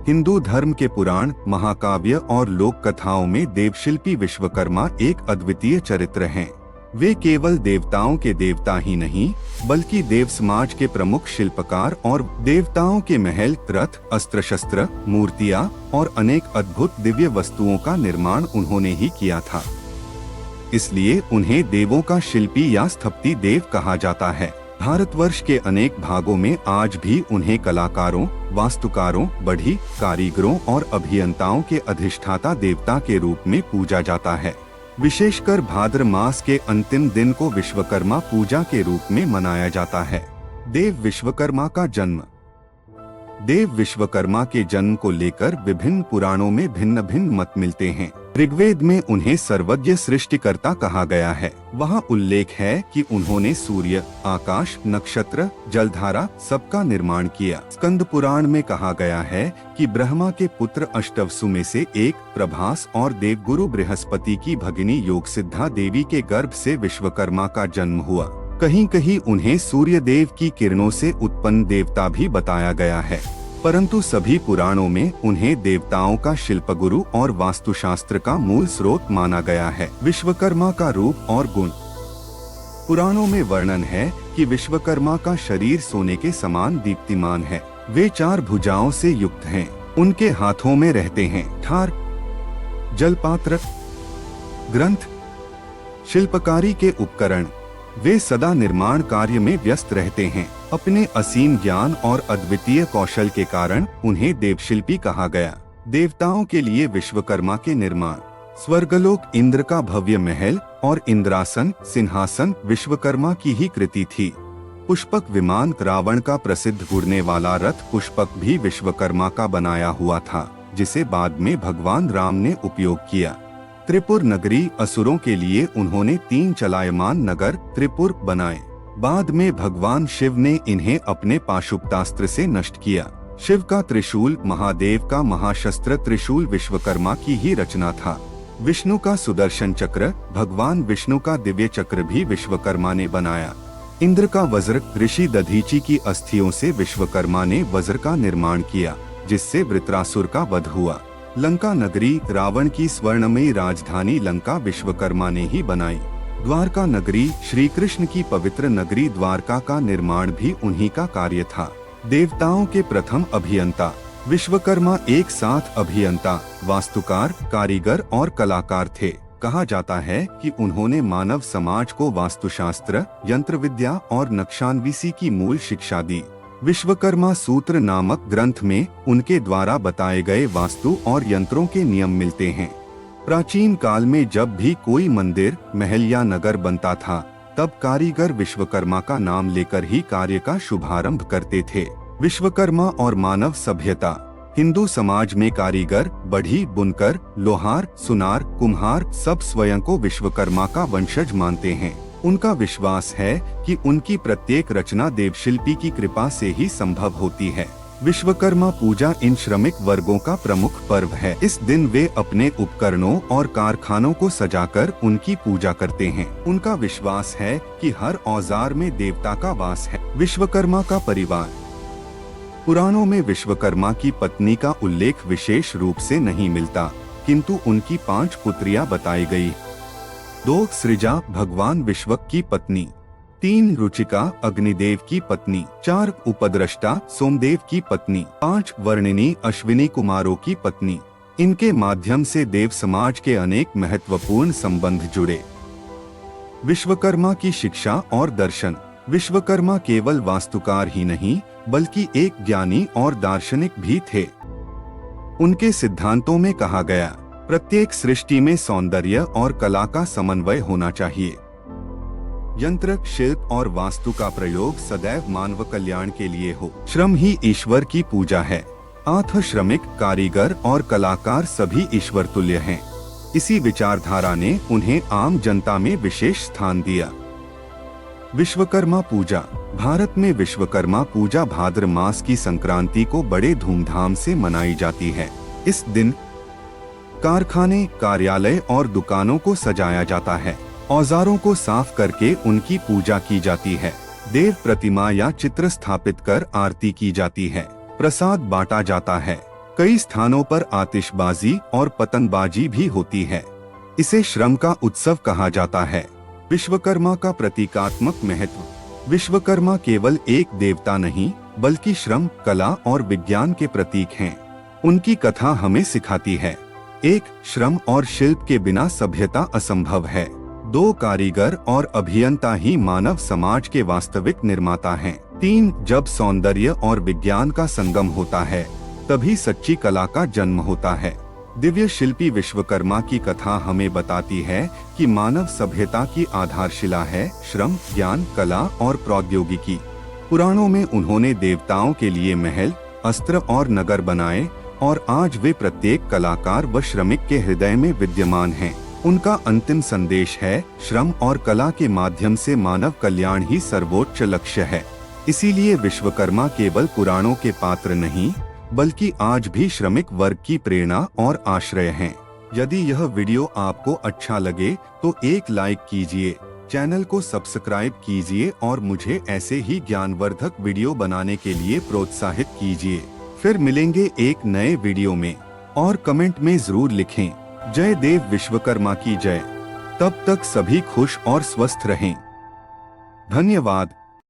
हिंदू धर्म के पुराण, महाकाव्य और लोक कथाओं में देवशिल्पी विश्वकर्मा एक अद्वितीय चरित्र हैं। वे केवल देवताओं के देवता ही नहीं, बल्कि देव समाज के प्रमुख शिल्पकार और देवताओं के महल, रथ, अस्त्र शस्त्र, मूर्तियां और अनेक अद्भुत दिव्य वस्तुओं का निर्माण उन्होंने ही किया था। इसलिए उन्हें देवों का शिल्पी या स्थपति देव कहा जाता है। भारतवर्ष के अनेक भागों में आज भी उन्हें कलाकारों, वास्तुकारों, बढ़ई, कारीगरों और अभियंताओं के अधिष्ठाता देवता के रूप में पूजा जाता है। विशेषकर भाद्र मास के अंतिम दिन को विश्वकर्मा पूजा के रूप में मनाया जाता है। देव विश्वकर्मा का जन्म। देव विश्वकर्मा के जन्म को लेकर विभिन्न पुराणों में भिन्न भिन्न मत मिलते हैं। ऋग्वेद में उन्हें सर्वज्ञ सृष्टिकर्ता कहा गया है। वहाँ उल्लेख है कि उन्होंने सूर्य, आकाश, नक्षत्र, जलधारा सबका निर्माण किया। स्कंद पुराण में कहा गया है कि ब्रह्मा के पुत्र अष्टवसु में से एक प्रभास और देवगुरु बृहस्पति की भगिनी योगसिद्धा देवी के गर्भ से विश्वकर्मा का जन्म हुआ। कहीं कहीं उन्हें सूर्य देव की किरणों से उत्पन्न देवता भी बताया गया है, परंतु सभी पुराणों में उन्हें देवताओं का शिल्पगुरु और वास्तुशास्त्र का मूल स्रोत माना गया है। विश्वकर्मा का रूप और गुण। पुराणों में वर्णन है कि विश्वकर्मा का शरीर सोने के समान दीप्तिमान है। वे 4 भुजाओं से युक्त हैं। उनके हाथों में रहते हैं ठार, जलपात्र, ग्रंथ, शिल्पकारी के उपकरण। वे सदा निर्माण कार्य में व्यस्त रहते हैं। अपने असीम ज्ञान और अद्वितीय कौशल के कारण उन्हें देवशिल्पी कहा गया। देवताओं के लिए विश्वकर्मा के निर्माण। स्वर्गलोक इंद्र का भव्य महल और इंद्रासन, सिंहासन विश्वकर्मा की ही कृति थी। पुष्पक विमान, रावण का प्रसिद्ध उड़ने वाला रथ पुष्पक भी विश्वकर्मा का बनाया हुआ था, जिसे बाद में भगवान राम ने उपयोग किया। त्रिपुर नगरी, असुरों के लिए उन्होंने 3 चलायमान नगर त्रिपुर बनाए। बाद में भगवान शिव ने इन्हें अपने पाशुपतास्त्र से नष्ट किया। शिव का त्रिशूल, महादेव का महाशस्त्र त्रिशूल विश्वकर्मा की ही रचना था। विष्णु का सुदर्शन चक्र, भगवान विष्णु का दिव्य चक्र भी विश्वकर्मा ने बनाया। इंद्र का वज्र, ऋषि दधीची की अस्थियों से विश्वकर्मा ने वज्र का निर्माण किया, जिससे वृत्रासुर का वध हुआ। लंका नगरी, रावण की स्वर्णमयी राजधानी लंका विश्वकर्मा ने ही बनाई। द्वारका नगरी, श्री कृष्ण की पवित्र नगरी द्वारका का निर्माण भी उन्हीं का कार्य था। देवताओं के प्रथम अभियंता। विश्वकर्मा एक साथ अभियंता, वास्तुकार, कारीगर और कलाकार थे। कहा जाता है कि उन्होंने मानव समाज को वास्तुशास्त्र, यंत्र विद्या और नक्शानवीसी की मूल शिक्षा दी। विश्वकर्मा सूत्र नामक ग्रंथ में उनके द्वारा बताए गए वास्तु और यंत्रों के नियम मिलते हैं। प्राचीन काल में जब भी कोई मंदिर, महल या नगर बनता था, तब कारीगर विश्वकर्मा का नाम लेकर ही कार्य का शुभारंभ करते थे। विश्वकर्मा और मानव सभ्यता। हिंदू समाज में कारीगर, बढ़ई, बुनकर, लोहार, सुनार, कुम्हार सब स्वयं को विश्वकर्मा का वंशज मानते हैं। उनका विश्वास है कि उनकी प्रत्येक रचना देवशिल्पी की कृपा से ही संभव होती है। विश्वकर्मा पूजा इन श्रमिक वर्गों का प्रमुख पर्व है। इस दिन वे अपने उपकरणों और कारखानों को सजाकर उनकी पूजा करते हैं। उनका विश्वास है कि हर औजार में देवता का वास है। विश्वकर्मा का परिवार। पुराणों में विश्वकर्मा की पत्नी का उल्लेख विशेष रूप से नहीं मिलता, किंतु उनकी 5 पुत्रियां बताई गई। 2 सृजा, भगवान विश्वक की पत्नी। 3 रुचिका, अग्निदेव की पत्नी। 4 उपद्रष्टा, सोमदेव की पत्नी। 5 वर्णिनी, अश्विनी कुमारों की पत्नी। इनके माध्यम से देव समाज के अनेक महत्वपूर्ण संबंध जुड़े। विश्वकर्मा की शिक्षा और दर्शन। विश्वकर्मा केवल वास्तुकार ही नहीं, बल्कि एक ज्ञानी और दार्शनिक भी थे। उनके सिद्धांतों में कहा गया, प्रत्येक सृष्टि में सौंदर्य और कला का समन्वय होना चाहिए। यंत्र, शिल्प और वास्तु का प्रयोग सदैव मानव कल्याण के लिए हो। श्रम ही ईश्वर की पूजा है। आठ श्रमिक, कारीगर और कलाकार सभी ईश्वर तुल्य हैं। इसी विचारधारा ने उन्हें आम जनता में विशेष स्थान दिया। विश्वकर्मा पूजा। भारत में विश्वकर्मा पूजा भाद्र मास की संक्रांति को बड़े धूमधाम से मनाई जाती है। इस दिन कारखाने, कार्यालय और दुकानों को सजाया जाता है। औजारों को साफ करके उनकी पूजा की जाती है। देव प्रतिमा या चित्र स्थापित कर आरती की जाती है। प्रसाद बांटा जाता है। कई स्थानों पर आतिशबाजी और पतंगबाजी भी होती है। इसे श्रम का उत्सव कहा जाता है। विश्वकर्मा का प्रतीकात्मक महत्व। विश्वकर्मा केवल एक देवता नहीं बल्कि श्रम, कला और विज्ञान के प्रतीक हैं। उनकी कथा हमें सिखाती है, 1. श्रम और शिल्प के बिना सभ्यता असंभव है। 2. कारीगर और अभियंता ही मानव समाज के वास्तविक निर्माता हैं। 3. जब सौंदर्य और विज्ञान का संगम होता है तभी सच्ची कला का जन्म होता है। दिव्य शिल्पी विश्वकर्मा की कथा हमें बताती है कि मानव सभ्यता की आधारशिला है श्रम, ज्ञान, कला और प्रौद्योगिकी। पुराणों में उन्होंने देवताओं के लिए महल, अस्त्र और नगर बनाए और आज वे प्रत्येक कलाकार व श्रमिक के हृदय में विद्यमान हैं। उनका अंतिम संदेश है, श्रम और कला के माध्यम से मानव कल्याण ही सर्वोच्च लक्ष्य है। इसीलिए विश्वकर्मा केवल पुराणों के पात्र नहीं बल्कि आज भी श्रमिक वर्ग की प्रेरणा और आश्रय हैं। यदि यह वीडियो आपको अच्छा लगे तो एक लाइक कीजिए, चैनल को सब्सक्राइब कीजिए और मुझे ऐसे ही ज्ञानवर्धक वीडियो बनाने के लिए प्रोत्साहित कीजिए। फिर मिलेंगे एक नए वीडियो में और कमेंट में जरूर लिखें, जय देव विश्वकर्मा की जय। तब तक सभी खुश और स्वस्थ रहें। धन्यवाद।